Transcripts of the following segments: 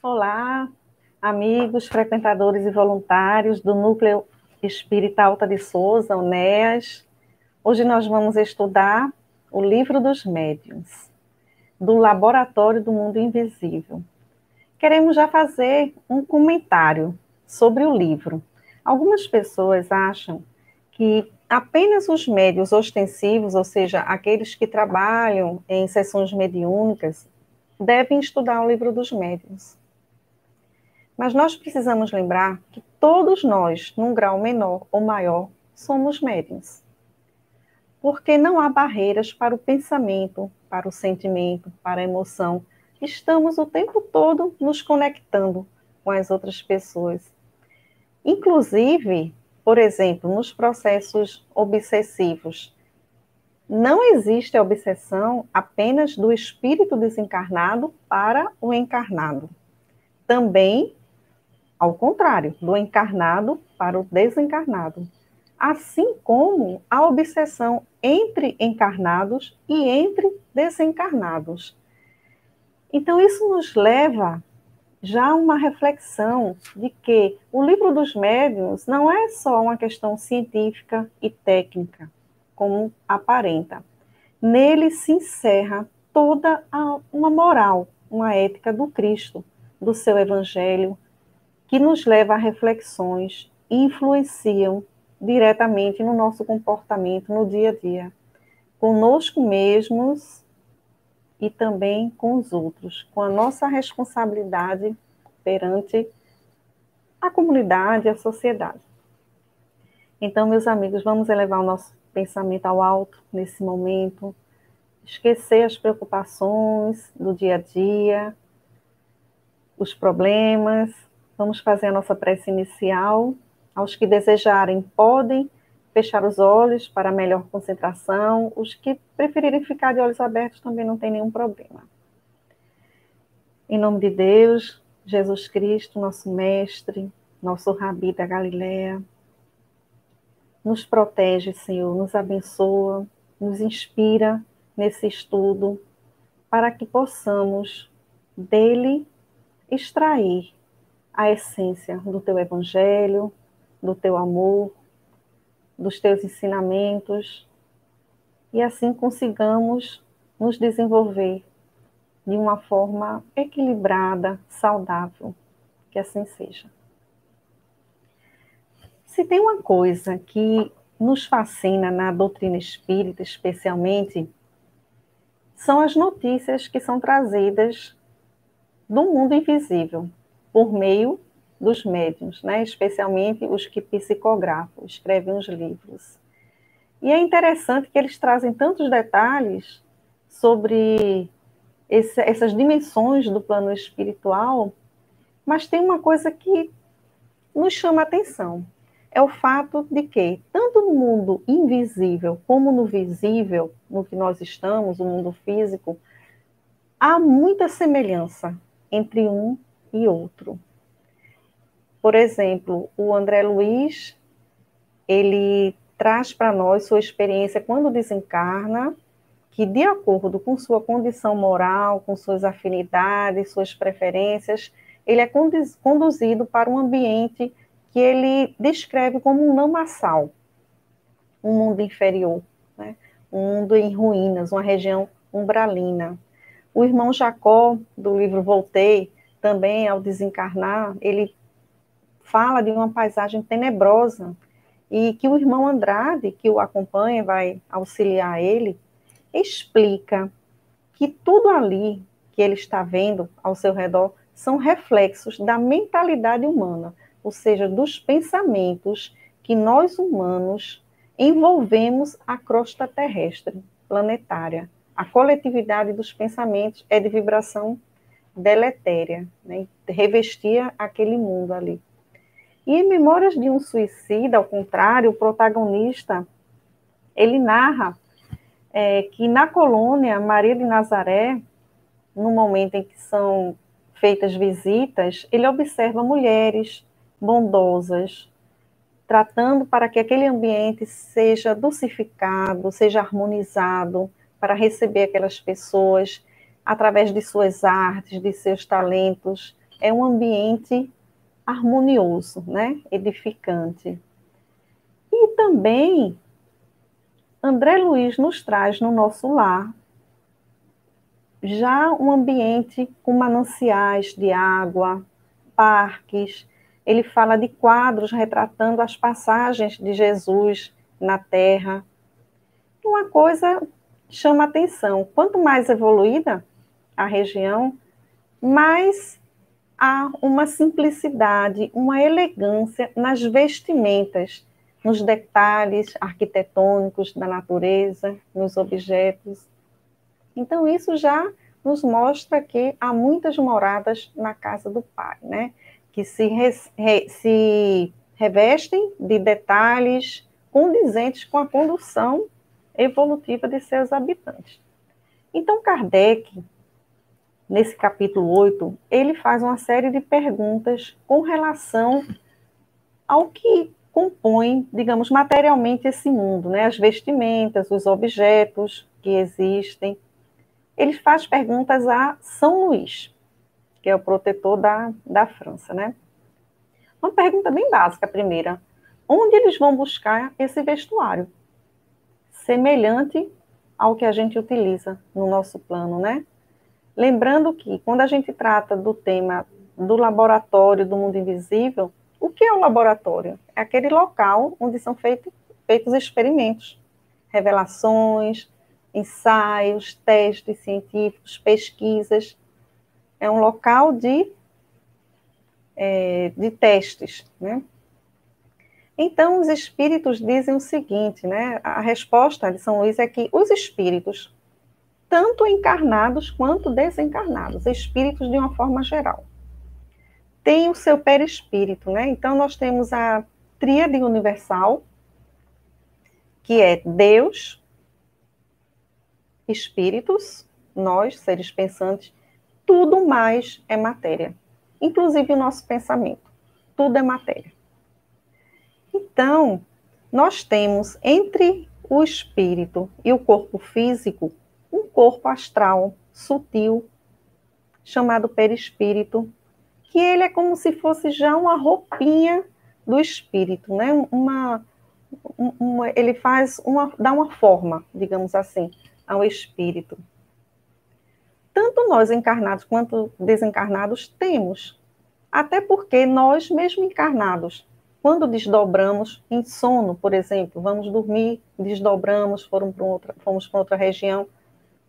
Olá, amigos, frequentadores e voluntários do Núcleo Espírita Alta de Souza, UNEAS. Hoje nós vamos estudar o Livro dos Médiuns, do Laboratório do Mundo Invisível. Queremos já fazer um comentário sobre o livro. Algumas pessoas acham que apenas os médiuns ostensivos, ou seja, aqueles que trabalham em sessões mediúnicas, devem estudar o Livro dos Médiuns. Mas nós precisamos lembrar que todos nós, num grau menor ou maior, somos médiuns. Porque não há barreiras para o pensamento, para o sentimento, para a emoção. Estamos o tempo todo nos conectando com as outras pessoas. Inclusive, por exemplo, nos processos obsessivos, não existe a obsessão apenas do espírito desencarnado para o encarnado. Também ao contrário, do encarnado para o desencarnado. Assim como a obsessão entre encarnados e entre desencarnados. Então, isso nos leva já a uma reflexão de que o Livro dos Médiuns não é só uma questão científica e técnica, como aparenta. Nele se encerra toda uma moral, uma ética do Cristo, do seu Evangelho, que nos leva a reflexões e influenciam diretamente no nosso comportamento no dia a dia, conosco mesmos e também com os outros, com a nossa responsabilidade perante a comunidade e a sociedade. Então, meus amigos, vamos elevar o nosso pensamento ao alto nesse momento, esquecer as preocupações do dia a dia, os problemas. Vamos fazer a nossa prece inicial. Aos que desejarem, podem fechar os olhos para melhor concentração. Os que preferirem ficar de olhos abertos também não tem nenhum problema. Em nome de Deus, Jesus Cristo, nosso Mestre, nosso Rabi da Galileia, nos protege, Senhor, nos abençoa, nos inspira nesse estudo, para que possamos dele extrair a essência do teu evangelho, do teu amor, dos teus ensinamentos, e assim consigamos nos desenvolver de uma forma equilibrada, saudável, que assim seja. Se tem uma coisa que nos fascina na doutrina espírita, especialmente, são as notícias que são trazidas do mundo invisível, por meio dos médiuns, né? Especialmente os que psicografam, escrevem os livros. E é interessante que eles trazem tantos detalhes sobre essas dimensões do plano espiritual, mas tem uma coisa que nos chama a atenção. É o fato de que, tanto no mundo invisível como no visível, no que nós estamos, o mundo físico, há muita semelhança entre um e outro. Por exemplo, o André Luiz, ele traz para nós sua experiência quando desencarna, que de acordo com sua condição moral, com suas afinidades, suas preferências, ele é conduzido para um ambiente que ele descreve como um lamaçal, um mundo inferior, né? Um mundo em ruínas, uma região umbralina. O irmão Jacó, do livro Voltei, também ao desencarnar, ele fala de uma paisagem tenebrosa, e que o irmão Andrade, que o acompanha, vai auxiliar ele, explica que tudo ali que ele está vendo ao seu redor são reflexos da mentalidade humana, ou seja, dos pensamentos que nós humanos envolvemos a crosta terrestre, planetária. A coletividade dos pensamentos é de vibração deletéria, né? Revestia aquele mundo ali. E em Memórias de um Suicida, ao contrário, o protagonista, ele narra que na colônia Maria de Nazaré, no momento em que são feitas visitas, ele observa mulheres bondosas, tratando para que aquele ambiente seja dulcificado, seja harmonizado, para receber aquelas pessoas através de suas artes, de seus talentos, é um ambiente harmonioso, né? Edificante. E também, André Luiz nos traz no nosso lar já um ambiente com mananciais de água, parques. Ele fala de quadros retratando as passagens de Jesus na Terra. Uma coisa chama atenção: quanto mais evoluída a região, mais há uma simplicidade, uma elegância nas vestimentas, nos detalhes arquitetônicos da natureza, nos objetos. Então, isso já nos mostra que há muitas moradas na casa do Pai, né? Que se revestem de detalhes condizentes com a condução evolutiva de seus habitantes. Então, Kardec, nesse capítulo 8, ele faz uma série de perguntas com relação ao que compõe, digamos, materialmente esse mundo, né? As vestimentas, os objetos que existem. Ele faz perguntas a São Luís, que é o protetor da França, né? Uma pergunta bem básica, a primeira. Onde eles vão buscar esse vestuário? Semelhante ao que a gente utiliza no nosso plano, né? Lembrando que, quando a gente trata do tema do laboratório do mundo invisível, o que é o laboratório? É aquele local onde são feitos experimentos, revelações, ensaios, testes científicos, pesquisas. É um local de testes, né? Então, os espíritos dizem o seguinte, né? A resposta de São Luís é que os espíritos, tanto encarnados quanto desencarnados, espíritos de uma forma geral, têm o seu perispírito, né? Então, nós temos a tríade universal, que é Deus, espíritos, nós, seres pensantes, tudo mais é matéria, inclusive o nosso pensamento, tudo é matéria. Então, nós temos entre o espírito e o corpo físico um corpo astral, sutil, chamado perispírito, que ele é como se fosse já uma roupinha do espírito, né? Ele dá uma forma, digamos assim, ao espírito. Tanto nós encarnados quanto desencarnados temos, até porque nós, mesmo encarnados, quando desdobramos em sono, por exemplo, vamos dormir, desdobramos, fomos para outra região,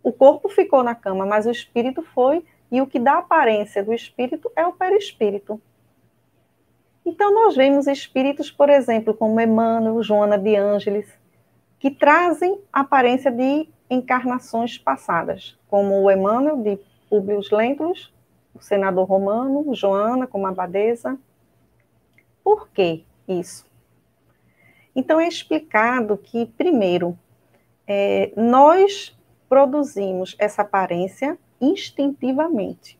o corpo ficou na cama, mas o espírito foi, e o que dá aparência do espírito é o perispírito. Então, nós vemos espíritos, por exemplo, como Emmanuel, Joana de Ângeles, que trazem aparência de encarnações passadas, como o Emmanuel, de Públio Lentulus, o senador romano, Joana, como abadesa. Por que isso? Então, é explicado que, primeiro, nós produzimos essa aparência instintivamente,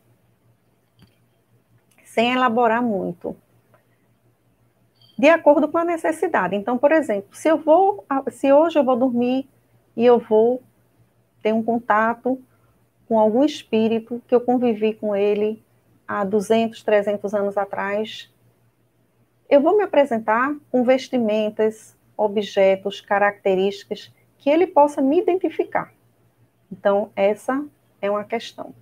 sem elaborar muito, de acordo com a necessidade. Então, por exemplo, se hoje eu vou dormir e eu vou ter um contato com algum espírito que eu convivi com ele há 200, 300 anos atrás, eu vou me apresentar com vestimentas, objetos, características que ele possa me identificar. Então, essa é uma questão.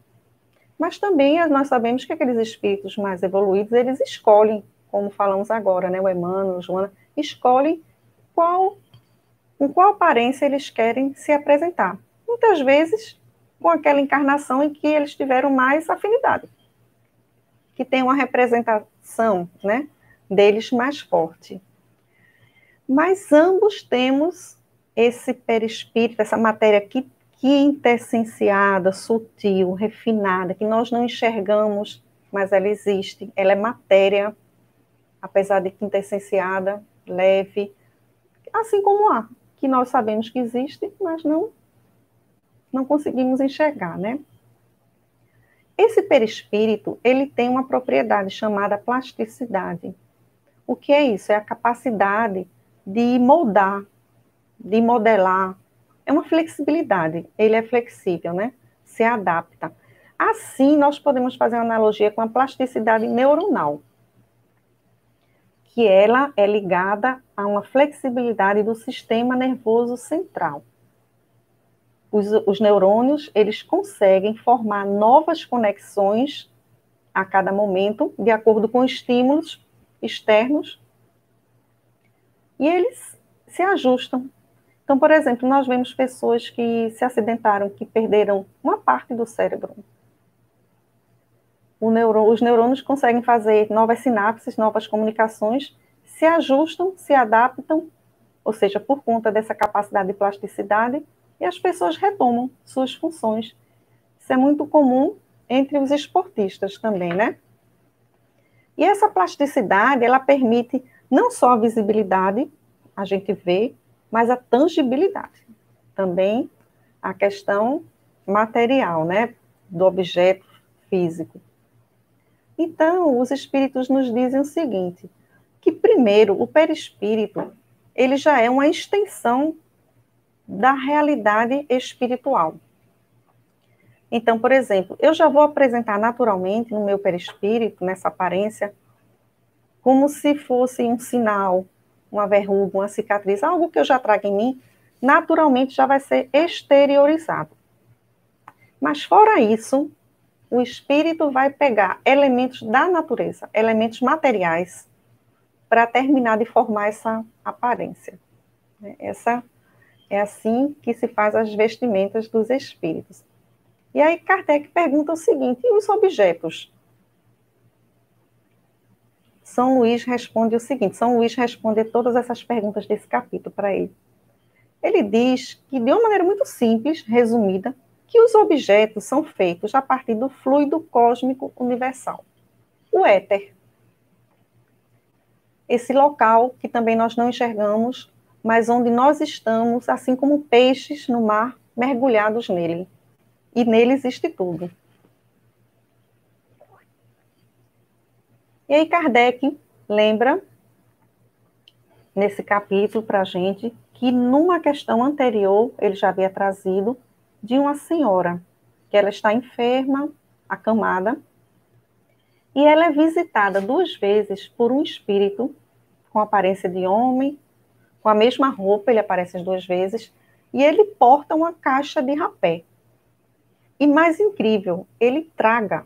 Mas também nós sabemos que aqueles espíritos mais evoluídos, eles escolhem, como falamos agora, né, o Emmanuel, o Joana, escolhem com qual aparência eles querem se apresentar. Muitas vezes, com aquela encarnação em que eles tiveram mais afinidade, que tem uma representação, né, deles mais forte. Mas ambos temos esse perispírito, essa matéria quintessenciada, sutil, refinada, que nós não enxergamos, mas ela existe. Ela é matéria, apesar de quintessenciada, leve, assim como o ar, que nós sabemos que existe, mas não conseguimos enxergar, né? Esse perispírito, ele tem uma propriedade chamada plasticidade. O que é isso? É a capacidade de moldar, de modelar. É uma flexibilidade, ele é flexível, né? Se adapta. Assim, nós podemos fazer uma analogia com a plasticidade neuronal, que ela é ligada a uma flexibilidade do sistema nervoso central. Os neurônios, eles conseguem formar novas conexões a cada momento, de acordo com estímulos externos, e eles se ajustam. Então, por exemplo, nós vemos pessoas que se acidentaram, que perderam uma parte do cérebro. Os neurônios conseguem fazer novas sinapses, novas comunicações, se ajustam, se adaptam, ou seja, por conta dessa capacidade de plasticidade, e as pessoas retomam suas funções. Isso é muito comum entre os esportistas também, né? E essa plasticidade, ela permite não só a visibilidade, a gente vê, mas a tangibilidade. Também a questão material, né? Do objeto físico. Então, os espíritos nos dizem o seguinte, que primeiro, o perispírito, ele já é uma extensão da realidade espiritual. Então, por exemplo, eu já vou apresentar naturalmente no meu perispírito, nessa aparência, como se fosse um sinal, uma verruga, uma cicatriz, algo que eu já trago em mim, naturalmente já vai ser exteriorizado. Mas fora isso, o espírito vai pegar elementos da natureza, elementos materiais, para terminar de formar essa aparência. Essa é assim que se faz as vestimentas dos espíritos. E aí Kardec pergunta o seguinte, e os objetos? São Luís responde o seguinte, São Luís responde todas essas perguntas desse capítulo para ele. Ele diz que, de uma maneira muito simples, resumida, que os objetos são feitos a partir do fluido cósmico universal, o éter. Esse local que também nós não enxergamos, mas onde nós estamos, assim como peixes no mar, mergulhados nele. E nele existe tudo. E aí Kardec lembra, nesse capítulo para a gente, que numa questão anterior, ele já havia trazido, de uma senhora, que ela está enferma, acamada, e ela é visitada 2 vezes por um espírito com aparência de homem, com a mesma roupa, ele aparece as 2 vezes, e ele porta uma caixa de rapé. E mais incrível, ele traga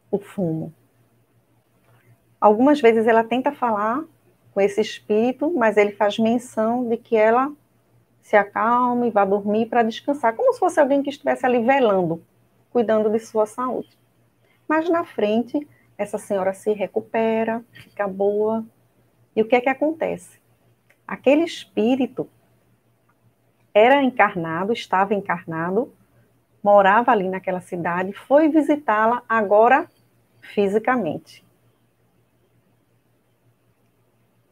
o fumo. Algumas vezes ela tenta falar com esse espírito, mas ele faz menção de que ela se acalme, vá dormir para descansar, como se fosse alguém que estivesse ali velando, cuidando de sua saúde. Mas na frente, essa senhora se recupera, fica boa. E o que é que acontece? Aquele espírito era encarnado, estava encarnado, morava ali naquela cidade, foi visitá-la agora fisicamente.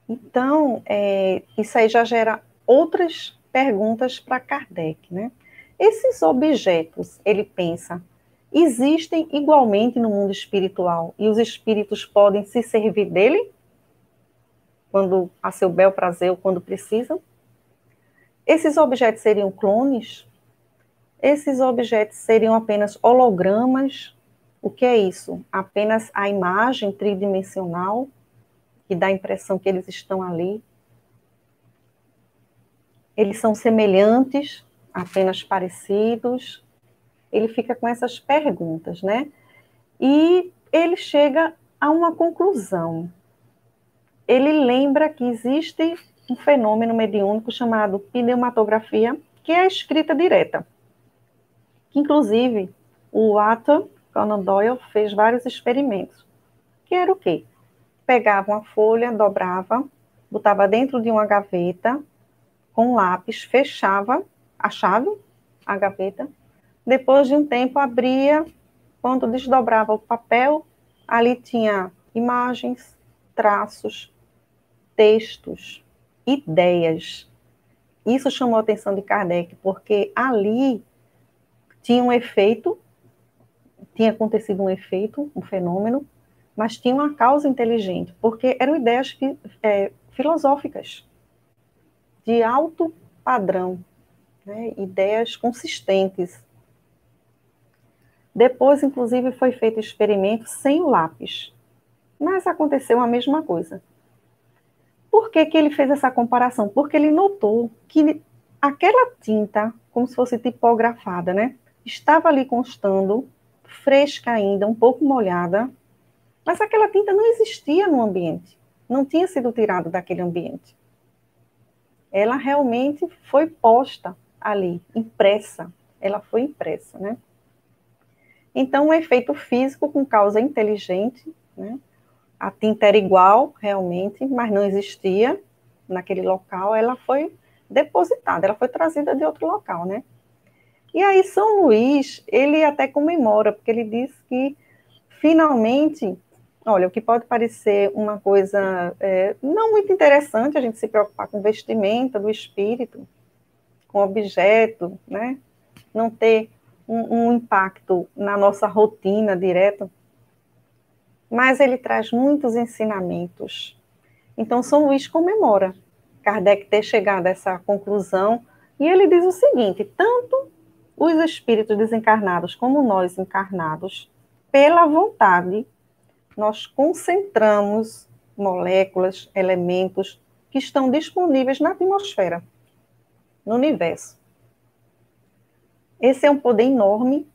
Então, isso aí já gera outras perguntas para Kardec, né? Esses objetos, ele pensa, existem igualmente no mundo espiritual e os espíritos podem se servir dele quando a seu bel prazer ou quando precisam? Esses objetos seriam clones? Esses objetos seriam apenas hologramas? O que é isso? Apenas a imagem tridimensional que dá a impressão que eles estão ali? Eles são semelhantes, apenas parecidos? Ele fica com essas perguntas, né? E ele chega a uma conclusão. Ele lembra que existe um fenômeno mediúnico chamado pneumatografia, que é a escrita direta. Que, inclusive, o Arthur Conan Doyle fez vários experimentos. Que era o quê? Pegava uma folha, dobrava, botava dentro de uma gaveta, com um lápis, fechava a chave, a gaveta. Depois de um tempo, abria, quando desdobrava o papel, ali tinha imagens, traços, textos, ideias. Isso chamou a atenção de Kardec, porque ali tinha um efeito, tinha acontecido um efeito, um fenômeno, mas tinha uma causa inteligente, porque eram ideias filosóficas, de alto padrão, né? Ideias consistentes. Depois, inclusive, foi feito experimento sem o lápis. Mas aconteceu a mesma coisa. Por que que ele fez essa comparação? Porque ele notou que aquela tinta, como se fosse tipografada, né? Estava ali constando, fresca ainda, um pouco molhada, mas aquela tinta não existia no ambiente. Não tinha sido tirada daquele ambiente. Ela realmente foi posta ali, impressa. Ela foi impressa, né? Então, um efeito físico com causa inteligente, né? A tinta era igual, realmente, mas não existia naquele local, ela foi depositada, ela foi trazida de outro local, né? E aí São Luís, ele até comemora, porque ele diz que, finalmente, olha, o que pode parecer uma coisa não muito interessante, a gente se preocupar com vestimenta do espírito, com objeto, né? Não ter um impacto na nossa rotina direta, mas ele traz muitos ensinamentos. Então, São Luís comemora Kardec ter chegado a essa conclusão, e ele diz o seguinte: tanto os espíritos desencarnados como nós encarnados, pela vontade, nós concentramos moléculas, elementos que estão disponíveis na atmosfera, no universo. Esse é um poder enorme,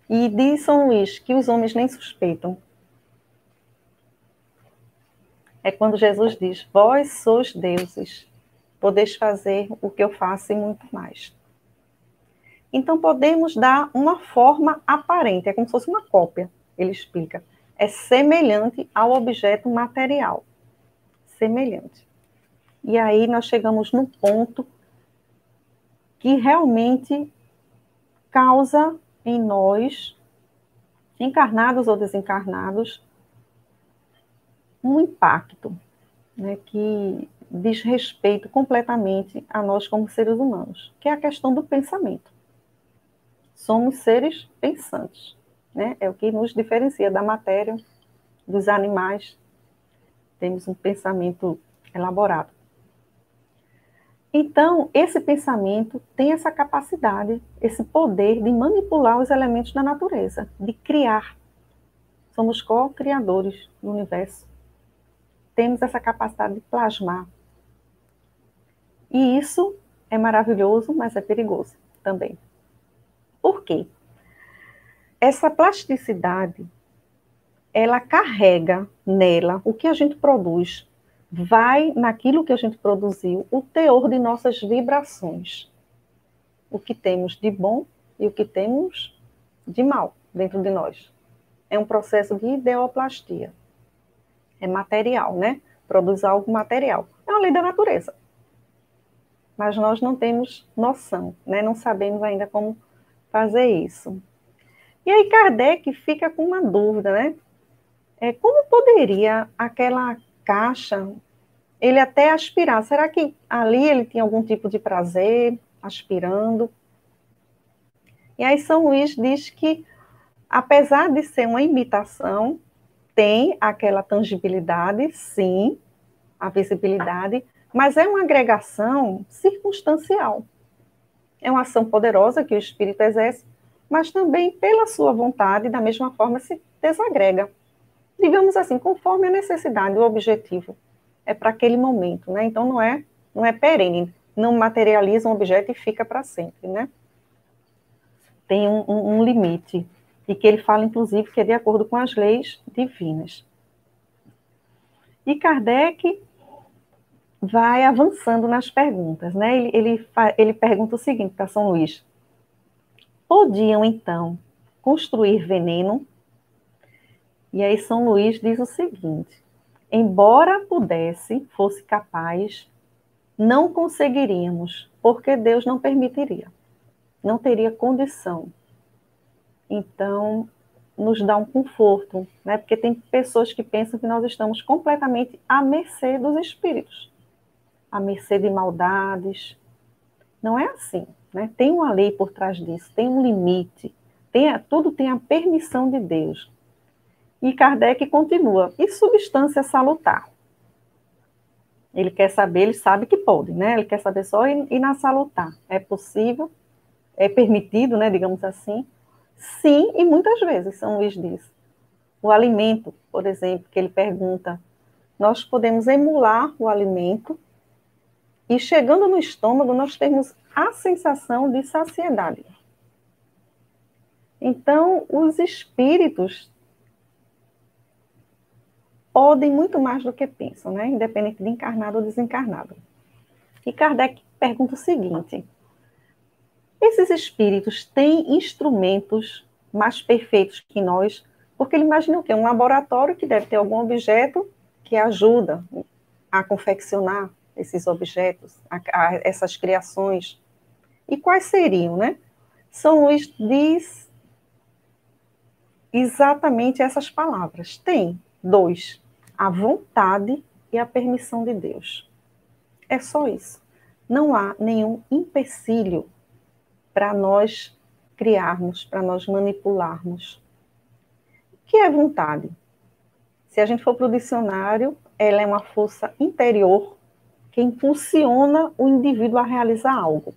e diz São Luís que os homens nem suspeitam. É quando Jesus diz: vós sois deuses, podeis fazer o que eu faço e muito mais. Então, podemos dar uma forma aparente, é como se fosse uma cópia, ele explica. É semelhante ao objeto material. Semelhante. E aí nós chegamos no ponto que realmente causa em nós, encarnados ou desencarnados, um impacto, né, que diz respeito completamente a nós como seres humanos, que é a questão do pensamento. Somos seres pensantes, né? É o que nos diferencia da matéria, dos animais. Temos um pensamento elaborado. Então, esse pensamento tem essa capacidade, esse poder de manipular os elementos da natureza, de criar. Somos co-criadores do universo. Temos essa capacidade de plasmar. E isso é maravilhoso, mas é perigoso também. Por quê? Essa plasticidade, ela carrega nela o que a gente produz, vai naquilo que a gente produziu, o teor de nossas vibrações. O que temos de bom e o que temos de mal dentro de nós. É um processo de ideoplastia. É material, né? Produz algo material. É uma lei da natureza. Mas nós não temos noção, né? Não sabemos ainda como fazer isso. E aí Kardec fica com uma dúvida, né? Como poderia aquela caixa, ele até aspirar? Será que ali ele tinha algum tipo de prazer aspirando? E aí São Luís diz que, apesar de ser uma imitação, tem aquela tangibilidade, sim, a visibilidade, mas é uma agregação circunstancial. É uma ação poderosa que o espírito exerce, mas também, pela sua vontade, da mesma forma, se desagrega. Digamos assim, conforme a necessidade, o objetivo. É para aquele momento, né? Então, não é perene, não materializa um objeto e fica para sempre, né? Tem um limite, e que ele fala, inclusive, que é de acordo com as leis divinas. E Kardec vai avançando nas perguntas, né? Ele pergunta o seguinte para São Luís: podiam, então, construir veneno? E aí São Luís diz o seguinte: embora pudesse, fosse capaz, não conseguiríamos, porque Deus não permitiria, não teria condição. Então, nos dá um conforto, né? Porque tem pessoas que pensam que nós estamos completamente à mercê dos espíritos, à mercê de maldades. Não é assim, né? Tem uma lei por trás disso, tem um limite, tudo tem a permissão de Deus. E Kardec continua: e substância salutar? Ele quer saber, ele sabe que pode, né? Ele quer saber só ir na salutar. É possível, é permitido, né, digamos assim, Sim, e muitas vezes, São Luís diz. O alimento, por exemplo, que ele pergunta, nós podemos emular o alimento e chegando no estômago nós temos a sensação de saciedade. Então, os espíritos podem muito mais do que pensam, né? Independente de encarnado ou desencarnado. E Kardec pergunta o seguinte: esses espíritos têm instrumentos mais perfeitos que nós? Porque ele imagina o quê? Um laboratório que deve ter algum objeto que ajuda a confeccionar esses objetos, essas criações. E quais seriam, né? São Luís diz exatamente essas palavras. Tem dois: a vontade e a permissão de Deus. É só isso. Não há nenhum empecilho para nós criarmos, para nós manipularmos. O que é vontade? Se a gente for para o dicionário, ela é uma força interior que impulsiona o indivíduo a realizar algo.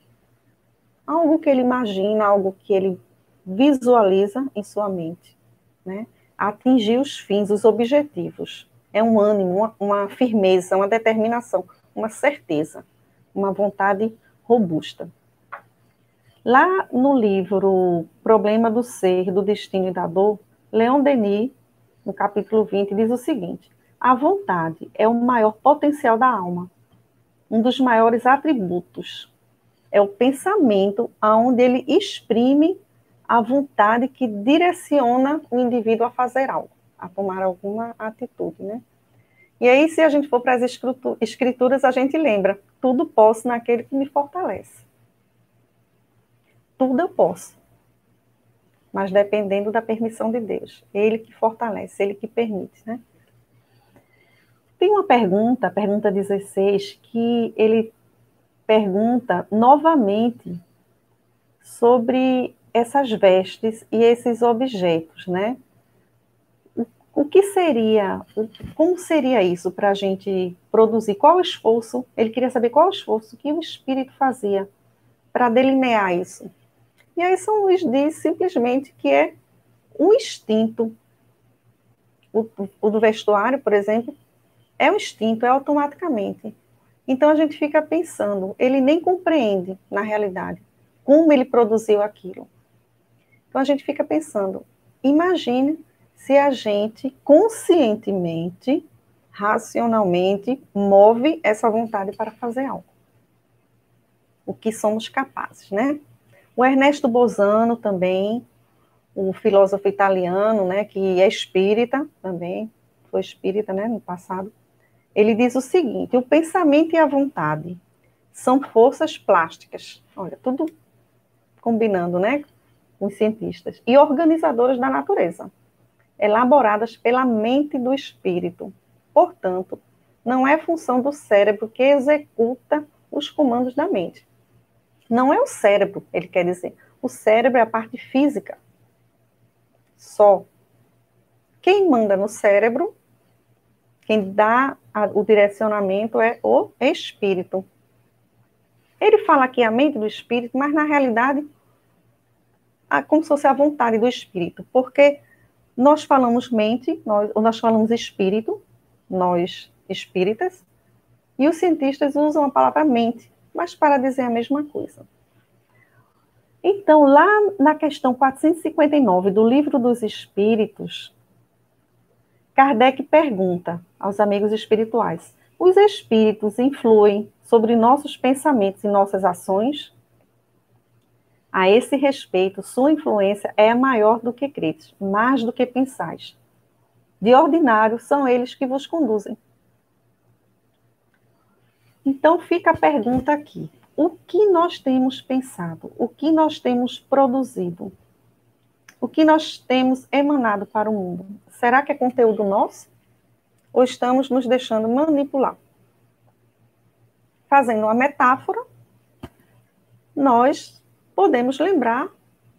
Algo que ele imagina, algo que ele visualiza em sua mente, né? Atingir os fins, os objetivos. É um ânimo, uma firmeza, uma determinação, uma certeza, uma vontade robusta. Lá no livro Problema do Ser, do Destino e da Dor, Leon Denis, no capítulo 20, diz o seguinte: a vontade é o maior potencial da alma, um dos maiores atributos. É o pensamento onde ele exprime a vontade que direciona o indivíduo a fazer algo, a tomar alguma atitude, né? E aí, se a gente for para as escrituras, a gente lembra: tudo posso naquele que me fortalece. Tudo eu posso, mas dependendo da permissão de Deus. Ele que fortalece, ele que permite, né? Tem uma pergunta, a pergunta 16, que ele pergunta novamente sobre essas vestes e esses objetos, né? O que seria, como seria isso para a gente produzir? Qual o esforço? Ele queria saber qual o esforço que o espírito fazia para delinear isso. E aí São Luís diz simplesmente que é um instinto. O do vestuário, por exemplo, é um instinto, é automaticamente. Então a gente fica pensando, ele nem compreende, na realidade, como ele produziu aquilo. Então a gente fica pensando, imagine se a gente conscientemente, racionalmente, move essa vontade para fazer algo. O que somos capazes, né? O Ernesto Bosano também, o filósofo italiano, né, que é espírita também, foi espírita, né, no passado, ele diz o seguinte: o pensamento e a vontade são forças plásticas, olha, tudo combinando, né, com os cientistas, e organizadoras da natureza, elaboradas pela mente do espírito. Portanto, não é função do cérebro que executa os comandos da mente. Não é o cérebro, ele quer dizer. O cérebro é a parte física. Só. Quem manda no cérebro, quem dá o direcionamento é o espírito. Ele fala aqui a mente do espírito, mas na realidade, como se fosse a vontade do espírito. Porque nós falamos mente, nós falamos espírito, nós espíritas, e os cientistas usam a palavra mente, mas para dizer a mesma coisa. Então, lá na questão 459 do Livro dos Espíritos, Kardec pergunta aos amigos espirituais: os espíritos influem sobre nossos pensamentos e nossas ações? A esse respeito, sua influência é maior do que credes, mais do que pensais. De ordinário, são eles que vos conduzem. Então, fica a pergunta aqui: o que nós temos pensado? O que nós temos produzido? O que nós temos emanado para o mundo? Será que é conteúdo nosso? Ou estamos nos deixando manipular? Fazendo uma metáfora, nós podemos lembrar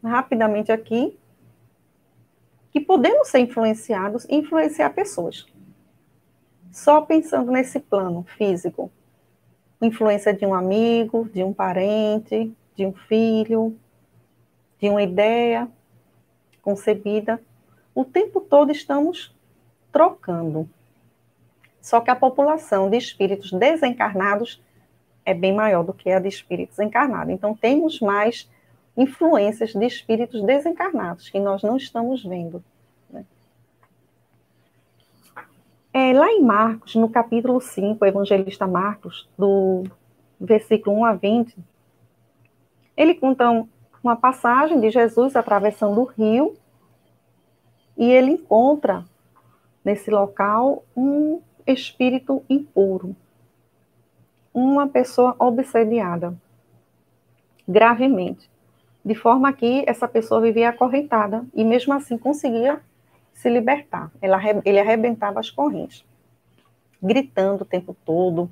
rapidamente aqui que podemos ser influenciados e influenciar pessoas. Só pensando nesse plano físico. Influência de um amigo, de um parente, de um filho, de uma ideia. concebida, o tempo todo estamos trocando. Só que a população de espíritos desencarnados é bem maior do que a de espíritos encarnados. Então, temos mais influências de espíritos desencarnados, que nós não estamos vendo. Né? Lá em Marcos, no capítulo 5, o evangelista Marcos, do versículo 1 a 20, ele conta uma passagem de Jesus atravessando o rio, e ele encontra nesse local um espírito impuro, uma pessoa obsediada, gravemente, de forma que essa pessoa vivia acorrentada e mesmo assim conseguia se libertar. Ele arrebentava as correntes, gritando o tempo todo.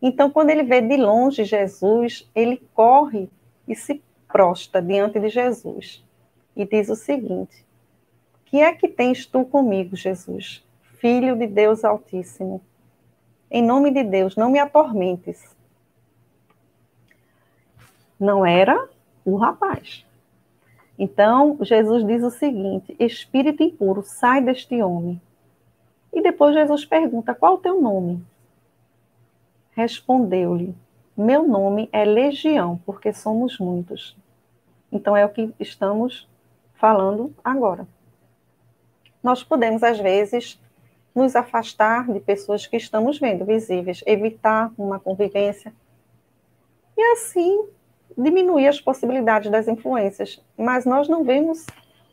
Então, quando ele vê de longe Jesus, ele corre e se prostra diante de Jesus e diz o seguinte: que é que tens tu comigo, Jesus, Filho de Deus Altíssimo? Em nome de Deus, não me atormentes. Não era o rapaz. Então, Jesus diz o seguinte: espírito impuro, sai deste homem. E depois Jesus pergunta: qual o teu nome? Respondeu-lhe: meu nome é Legião, porque somos muitos. Então, é o que estamos falando agora. Nós podemos, às vezes, nos afastar de pessoas que estamos vendo visíveis, evitar uma convivência e assim diminuir as possibilidades das influências. Mas nós não vemos,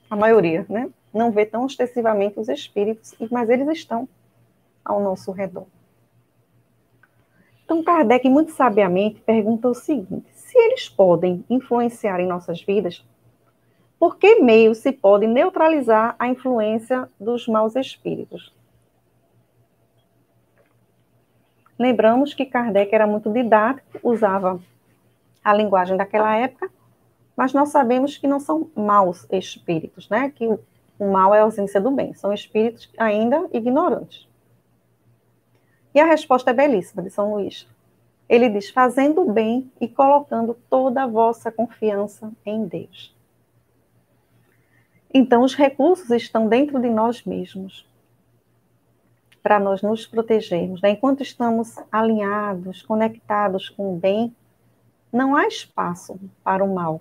a maioria, né? Não vê tão ostensivamente os espíritos, mas eles estão ao nosso redor. Então, Kardec, muito sabiamente, pergunta o seguinte: se eles podem influenciar em nossas vidas, por que meio se pode neutralizar a influência dos maus espíritos? Lembramos que Kardec era muito didático, usava a linguagem daquela época, mas nós sabemos que não são maus espíritos, né? Que o mal é a ausência do bem, são espíritos ainda ignorantes. E a resposta é belíssima de São Luís. Ele diz: fazendo o bem e colocando toda a vossa confiança em Deus. Então, os recursos estão dentro de nós mesmos, para nós nos protegermos. Né? Enquanto estamos alinhados, conectados com o bem, não há espaço para o mal.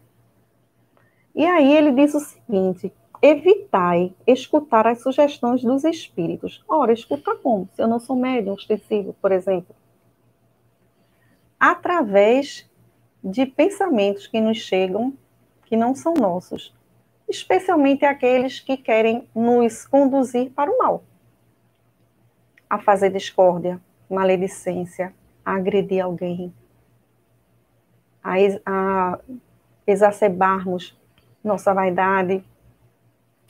E aí ele diz o seguinte: evitai escutar as sugestões dos espíritos. Ora, escuta como? Se eu não sou médium ostensivo, por exemplo. Através de pensamentos que nos chegam, que não são nossos. Especialmente aqueles que querem nos conduzir para o mal. A fazer discórdia, maledicência, a agredir alguém, a exacerbarmos nossa vaidade,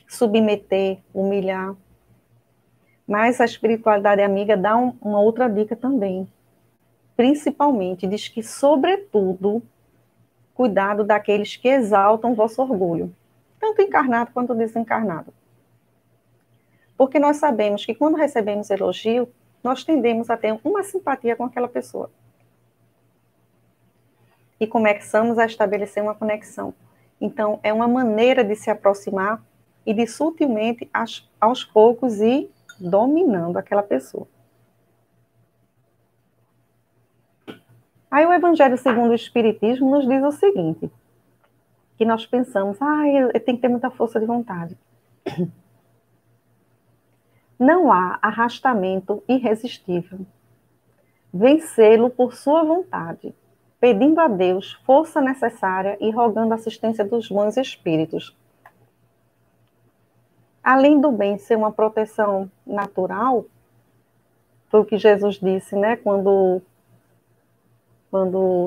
submeter, humilhar. Mas a espiritualidade amiga dá uma outra dica também. Principalmente, diz que, sobretudo, cuidado daqueles que exaltam o vosso orgulho, tanto encarnado quanto desencarnado. Porque nós sabemos que quando recebemos elogio, nós tendemos a ter uma simpatia com aquela pessoa. E começamos a estabelecer uma conexão. Então, é uma maneira de se aproximar e de sutilmente, aos poucos, ir dominando aquela pessoa. Aí o Evangelho segundo o Espiritismo nos diz o seguinte, que nós pensamos: eu tenho que ter muita força de vontade. Não há arrastamento irresistível. Vencê-lo por sua vontade, pedindo a Deus força necessária e rogando a assistência dos bons espíritos. Além do bem ser uma proteção natural, foi o que Jesus disse, né, quando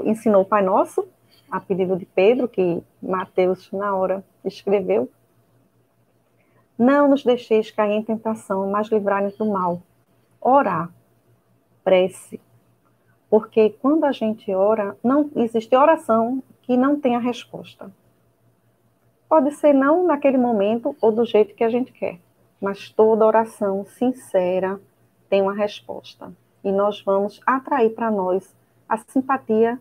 ensinou o Pai Nosso, a pedido de Pedro, que Mateus, na hora, escreveu: não nos deixeis cair em tentação, mas livrai-nos do mal. Orar, prece. Porque quando a gente ora, não existe oração que não tenha resposta. Pode ser não naquele momento ou do jeito que a gente quer, mas toda oração sincera tem uma resposta. E nós vamos atrair para nós a simpatia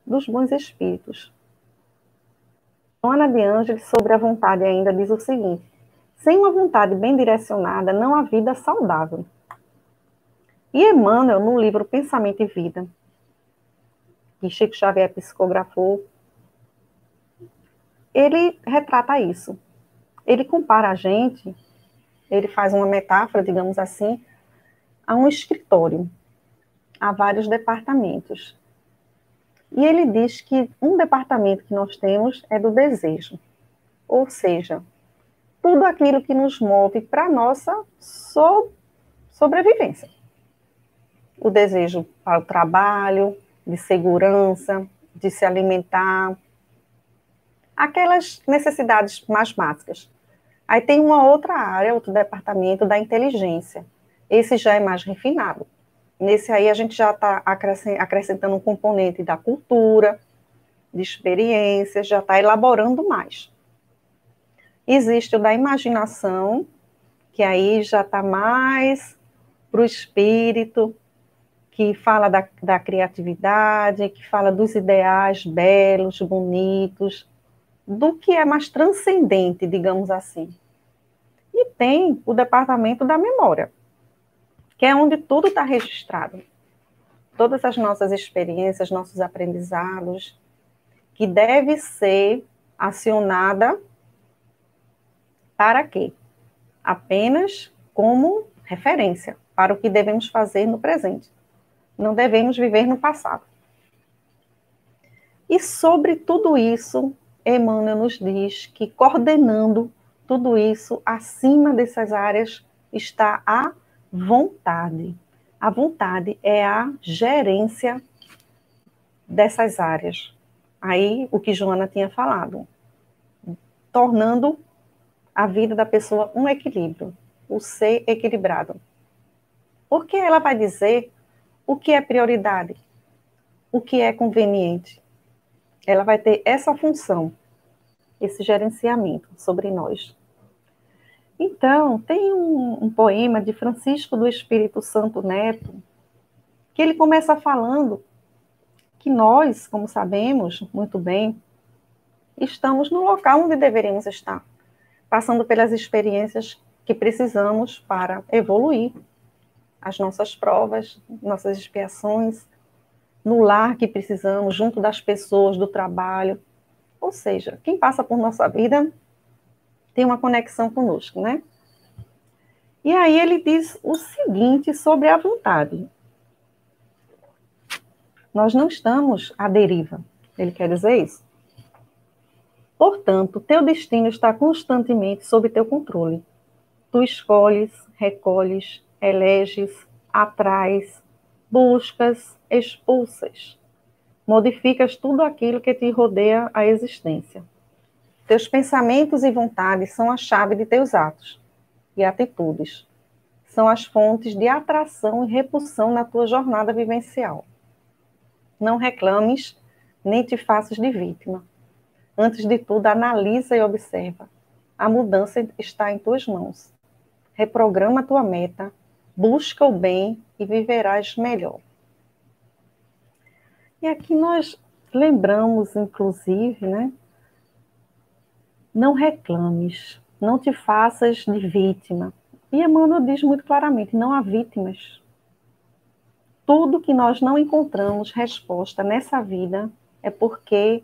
dos bons espíritos. Joana de Ângeles, sobre a vontade, ainda diz o seguinte: sem uma vontade bem direcionada, não há vida saudável. E Emmanuel, no livro Pensamento e Vida, que Chico Xavier psicografou, ele retrata isso. Ele compara a gente, ele faz uma metáfora, digamos assim, a um escritório, a vários departamentos. E ele diz que um departamento que nós temos é do desejo, ou seja, tudo aquilo que nos move para a nossa sobrevivência. O desejo para o trabalho, de segurança, de se alimentar, aquelas necessidades mais básicas. Aí tem uma outra área, outro departamento da inteligência. Esse já é mais refinado. Nesse aí a gente já está acrescentando um componente da cultura, de experiência, já está elaborando mais. Existe o da imaginação, que aí já está mais para o espírito, que fala da criatividade, que fala dos ideais belos, bonitos, do que é mais transcendente, digamos assim. E tem o departamento da memória, que é onde tudo está registrado. Todas as nossas experiências, nossos aprendizados, que deve ser acionada para quê? Apenas como referência para o que devemos fazer no presente. Não devemos viver no passado. E sobre tudo isso, Emmanuel nos diz que coordenando tudo isso, acima dessas áreas, está a vontade. A vontade é a gerência dessas áreas. Aí, o que Joana tinha falado, tornando a vida da pessoa um equilíbrio, o ser equilibrado. Porque ela vai dizer o que é prioridade, o que é conveniente. Ela vai ter essa função, esse gerenciamento sobre nós. Então, tem um poema de Francisco do Espírito Santo Neto, que ele começa falando que nós, como sabemos muito bem, estamos no local onde deveríamos estar, passando pelas experiências que precisamos para evoluir, as nossas provas, nossas expiações, no lar que precisamos, junto das pessoas, do trabalho. Ou seja, quem passa por nossa vida tem uma conexão conosco, né? E aí ele diz o seguinte sobre a vontade. Nós não estamos à deriva. Ele quer dizer isso? Portanto, teu destino está constantemente sob teu controle. Tu escolhes, recolhes, eleges, atrais, buscas, expulsas. Modificas tudo aquilo que te rodeia a existência. Teus pensamentos e vontades são a chave de teus atos e atitudes. São as fontes de atração e repulsão na tua jornada vivencial. Não reclames, nem te faças de vítima. Antes de tudo, analisa e observa. A mudança está em tuas mãos. Reprograma a tua meta, busca o bem e viverás melhor. E aqui nós lembramos, inclusive, né? Não reclames, não te faças de vítima. E Emmanuel diz muito claramente, não há vítimas. Tudo que nós não encontramos resposta nessa vida é porque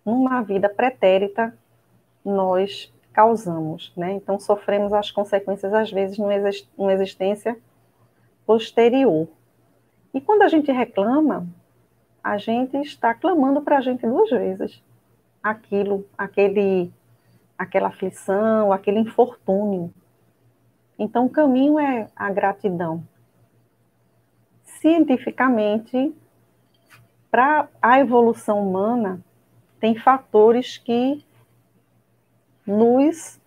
numa vida pretérita nós causamos, né? Então sofremos as consequências às vezes numa existência posterior. E quando a gente reclama, a gente está clamando para a gente duas vezes. Aquela aflição, aquele infortúnio. Então o caminho é a gratidão. Cientificamente, para a evolução humana, tem fatores que nos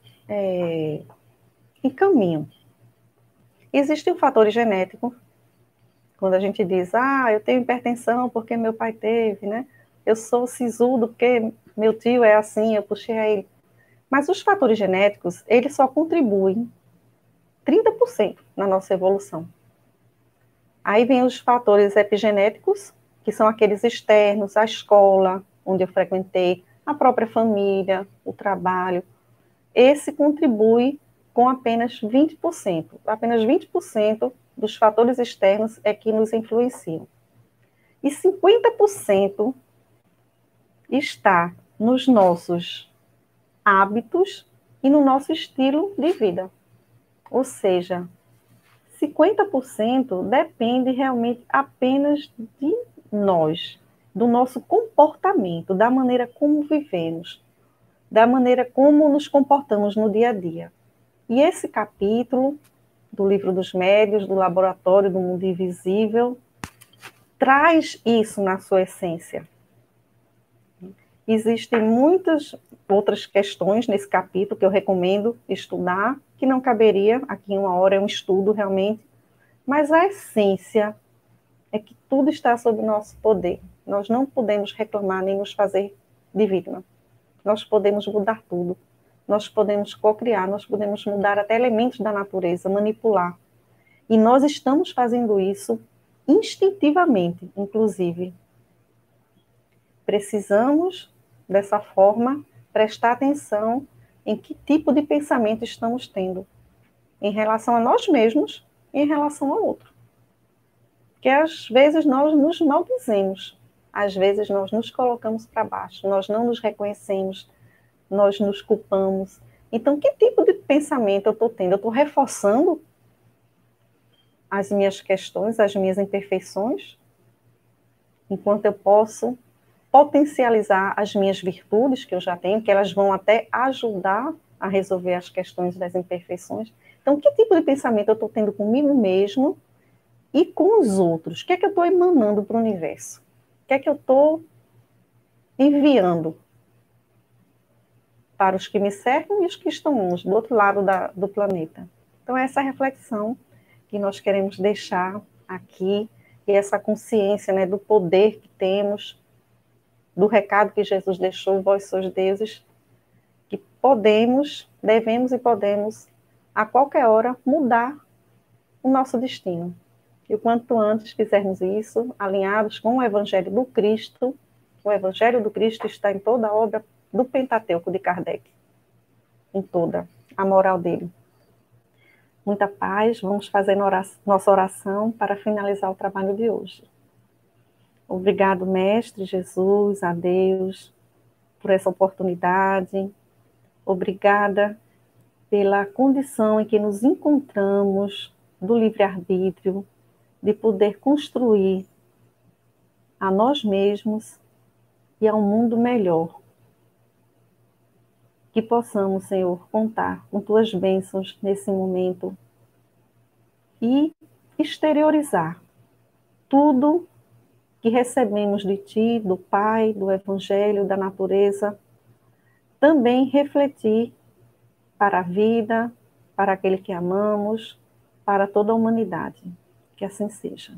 encaminham. Existe um fator genético, quando a gente diz, eu tenho hipertensão porque meu pai teve, né? Eu sou sisudo porque meu tio é assim, eu puxei a ele. Mas os fatores genéticos, eles só contribuem 30% na nossa evolução. Aí vem os fatores epigenéticos, que são aqueles externos, a escola onde eu frequentei, a própria família, o trabalho, esse contribui com apenas 20%. Apenas 20% dos fatores externos é que nos influenciam. E 50% está nos nossos hábitos e no nosso estilo de vida. Ou seja, 50% depende realmente apenas de nós, do nosso comportamento, da maneira como vivemos, da maneira como nos comportamos no dia a dia. E esse capítulo do Livro dos Médiuns, do Laboratório do Mundo Invisível, traz isso na sua essência. Existem muitas outras questões nesse capítulo que eu recomendo estudar, que não caberia aqui em uma hora, é um estudo realmente, mas a essência é que tudo está sob nosso poder. Nós não podemos reclamar nem nos fazer de vítima. Nós podemos mudar tudo. Nós podemos co-criar, nós podemos mudar até elementos da natureza, manipular. E nós estamos fazendo isso instintivamente, inclusive. Precisamos, dessa forma, prestar atenção em que tipo de pensamento estamos tendo em relação a nós mesmos e em relação ao outro. Porque às vezes nós nos maldizemos, às vezes nós nos colocamos para baixo, nós não nos reconhecemos, nós nos culpamos. Então, que tipo de pensamento eu estou tendo? Eu estou reforçando as minhas questões, as minhas imperfeições, enquanto eu posso potencializar as minhas virtudes que eu já tenho, que elas vão até ajudar a resolver as questões das imperfeições. Então, que tipo de pensamento eu estou tendo comigo mesmo e com os outros? O que é que eu estou emanando para o universo? O que é que eu estou enviando para os que me cercam e os que estão do outro lado do planeta? Então, essa reflexão que nós queremos deixar aqui, e essa consciência, né, do poder que temos, do recado que Jesus deixou, vós sois deuses, que podemos, devemos e podemos, a qualquer hora, mudar o nosso destino. E o quanto antes fizermos isso, alinhados com o Evangelho do Cristo, o Evangelho do Cristo está em toda a obra do Pentateuco de Kardec, em toda a moral dele. Muita paz, vamos fazer nossa oração para finalizar o trabalho de hoje. Obrigado, Mestre Jesus, a Deus, por essa oportunidade. Obrigada pela condição em que nos encontramos do livre-arbítrio, de poder construir a nós mesmos e a um mundo melhor. Que possamos, Senhor, contar com tuas bênçãos nesse momento e exteriorizar tudo que recebemos de Ti, do Pai, do Evangelho, da natureza, também refletir para a vida, para aquele que amamos, para toda a humanidade. Que assim seja.